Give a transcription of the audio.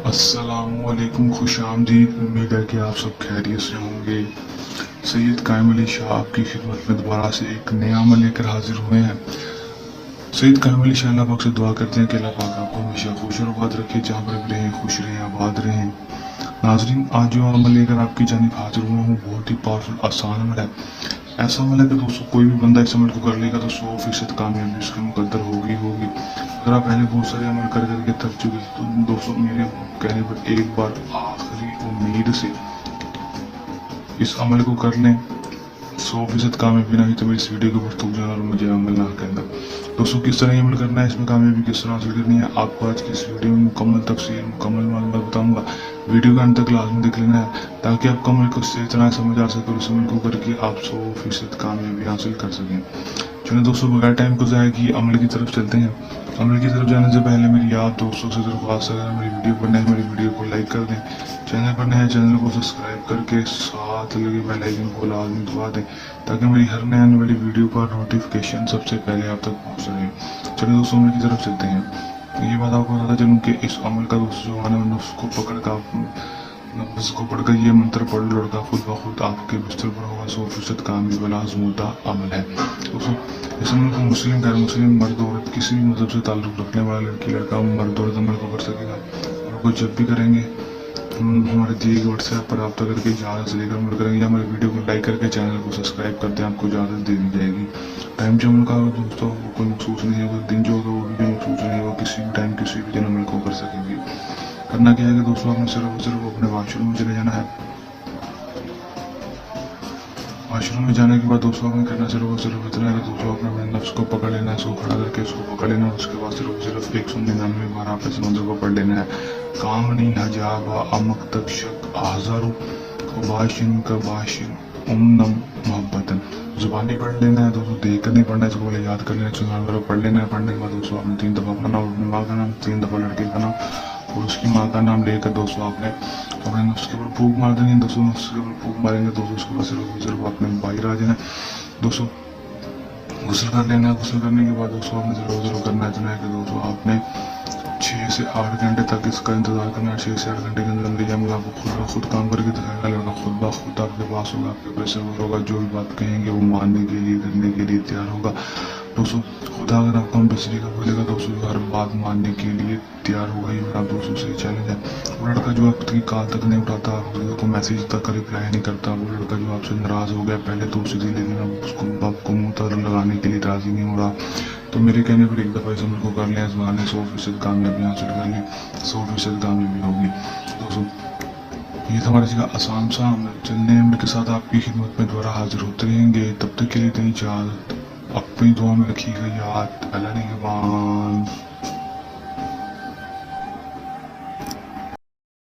अस्सलाम वालेकुम, खुश आमदीद। उम्मीद है कि आप सब खैरियत से होंगे। सैयद कायम अली शाह आपकी खिदमत में दोबारा से एक नया अमल लेकर हाजिर हुए हैं। सैयद कायम अली शाह अल्लाह पाक से दुआ करते हैं कि अल्लाह पाक आपको हमेशा खुश और आबाद रखे, जहाँ पर भी रहें खुश रहें, आबाद रहें। नाजरीन, आज जो अमल लेकर आपकी जानिब हाजिर हुआ हूँ बहुत ही पावरफुल आसान अमल है। ऐसा अमल है कि दोस्तों कोई भी बंदा इस अमल को कर लेगा तो 100% कामयाबी उसके मुकद्दर होगी होगी। अगर आप पहले बहुत सारे अमल कर करके थक चुके तो दोस्तों मेरे कहने पर एक बार आखिरी उम्मीद से इस अमल को कर लें। 100% कामयाबी नहीं तो मेरी इस वीडियो के ऊपर थूक जाना और मुझे अमल ना करना। दोस्तों किस तरह अमल करना है, इसमें कामयाबी किस तरह हासिल करनी है, आपको आज की इस वीडियो में मुकम्मल तफसील मुकम्मल मालूमात बताऊंगा। वीडियो का अंत तक लाजमी देख लेना है ताकि आपको अमल को सही तरह समझ आ सके और इस अमल को करके आप 100% कामयाबी हासिल कर सकें। चलिए दोस्तों, बगैर टाइम को ज़ाया किए अमल की तरफ चलते हैं। अमल की तरफ जाने से पहले मेरी आप दोस्तों से दरख्वास्त है, अगर मेरी वीडियो पर नए मेरी वीडियो को लाइक कर दें, चैनल पर नए चैनल को सब्सक्राइब करके साथ लगे बेल आइकन को लाजमी दबा दें ताकि मेरी हर नए आने वाली वीडियो का नोटिफिकेशन सबसे पहले आप तक पहुँच सके। चलिए दोस्तों, अमल की तरफ चलते हैं। ये बात आपको बताता चलूँ कि इस अमल का दोस्तों जो है नुस्ख को पकड़ कर नफ्स को पढ़कर ये मंत्र पढ़ लड़का खुद ब खुद आपके बिस्तर पर होगा। 100% कामयाब आजमूदा अमल है दोस्तों। इस अमल को मुस्लिम गैर मुस्लिम मर्द औरत किसी भी मजहब से ताल्लुक़ रखने वाला लड़की लड़का मर्द औरत अमल को कर सकेगा। और को जब भी करेंगे हमारे दिए गए व्हाट्सएप पर रब्ता करके इजाज़त लेकर अमल करेंगे, या हमारे वीडियो को लाइक करके चैनल को सब्सक्राइब करते हैं, आपको इजाज़त दे दी जाएगी। टाइम जो अमल का होगा दोस्तों वो कोई मखसूस नहीं होगा, दिन जो होगा वो भी कोई मखसूस नहीं होगा, किसी भी टाइम किसी भी दिन अमल को कर सकेंगे। करना क्या है कि दोस्तों आपने सिर्फ अपने वॉशरूम में चले जाना है। वॉशरूम में जाने के बाद दोस्तों आपने करना सिर्फ इतना है कि दोस्तों अपने नफ्स को पकड़ लेना है, इसको खड़ा करके इसको पकड़ लेना है। उसके बाद सिर्फ 199 बार आप इस मंत्र को पढ़ लेना है। कामनी हजाबा अमक तक आजारू कबाशिन कबाशिन उम्नम मोहब्बतन। जुबानी पढ़ लेना है दोस्तों, देख कर नहीं पढ़ना है, इसको पहले याद कर लेना है, पढ़ लेना है। पढ़ने के बाद दोस्तों आपने 3 दफ़ा अपना नाम, अपनी माँ का नाम, 3 दफ़ा लड़के का नाम और उसकी माँ का नाम लेकर दोस्तों आपने अपने नफ्स के ऊपर फूंक मार देनी है। दोस्तों नफ्स के ऊपर फूंक मारेंगे दोस्तों उसके बाद सिर्फ आपने बाहर आ जाना है। दोस्तों गुस्ल कर लेना है। गुस्ल करने के बाद दोस्तों आपने ज़रूर करना है कि दोस्तों आपने 6 से 8 घंटे तक इसका इंतजार करना है। 6 से 8 घंटे के अंदर अंदर आपको खुद काम करके दिखाएगा, लड़का खुद ब खुद आपके पास होगा, आपके पैसे होगा, जो भी बात कहेंगे वो मानने के लिए करने के लिए तैयार होगा। दोस्तों खुदा अगर आपको हम बिजली का बोलेगा दोस्तों हर बात मानने के लिए तैयार होगा। ये मेरा दोस्तों से चैलेंज है। वो लड़का जो आपकी कॉल तक नहीं उठाता, आपको मैसेज तक रिप्लाई नहीं करता, वो लड़का जो आपसे नाराज़ हो गया पहले तो उसी दिन उसको आपको मुँह तर लगाने के लिए राज़ी नहीं हो रहा, तो मेरे कहने पर एक दफ़ा इस अमल को कर लें, आजमाने 100% कामयाबी हासिल कर लें, 100% कामयाबी होगी। दोस्तों ये तो हमारा जगह आसान सा अमल। चलने अमल के साथ आपकी खिदमत में दोबारा हाजिर होते रहेंगे। तब तक के लिए इतनी इजाज़त, अपनी दुआ में रखिएगा याद। अल्लाह ने